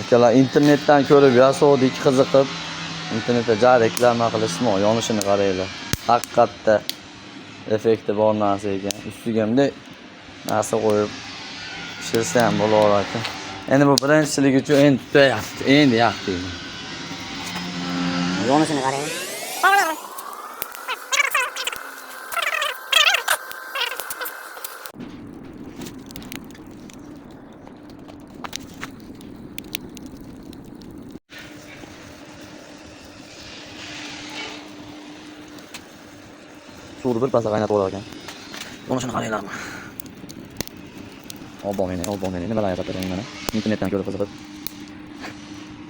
Akalar internetdan ko'rib yasovdik, qiziqib. İnternetda ja reklama qilishmi, yonishini qaranglar. Haqiqatda effekti bor narsa ekan. Ustiga ham narsa qo'yib pishirsa ham bo'laveradi ekan. Endi bu birinchilik uchun endi tutayapti. Endi yaxshi. Yonishini qarang. Suvni bir pasda qaynatib olar ekan. Yonishini qaranglarmi? Olib meni. Nimalar yasatirang mana. İnternetdan ko'rib qiziqib.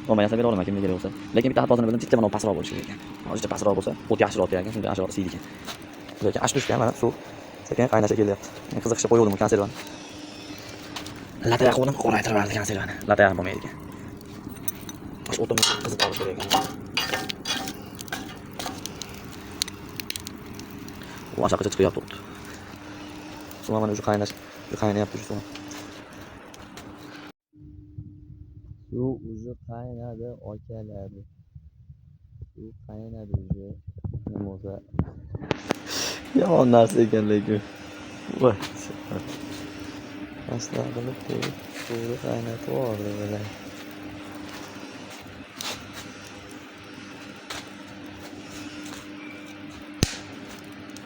Olmay yasab bera olaman kimga kerak bo'lsa. Lekin bitta xatosini bildim, chekka mana pastroq bo'lishi kerak ekan. Hozircha pastroq bo'lsa, o't yaxshiroq ekan, shunday yaxshiroq siydi ekan. Lekin ash tushgan mana suv sekin qaynashga kelyapti. Men qiziqishga qo'ygandim konservani. Lataya qo'ydim, qoraytirib oldi konservani. Lataya ham bo'lmaydi ekan. Osh o'tini qizib olish kerak ekan. Bu aşağıya çıkıyor yaptı. Sonra bana şu kaynayaptı şu sonra. Su ucu kaynadı, okalardı. Su kaynadı ucu. Ne olsa. Ya onlar sekenleki. Vay. Asla kılıp değil. Suyu kaynatı orada böyle.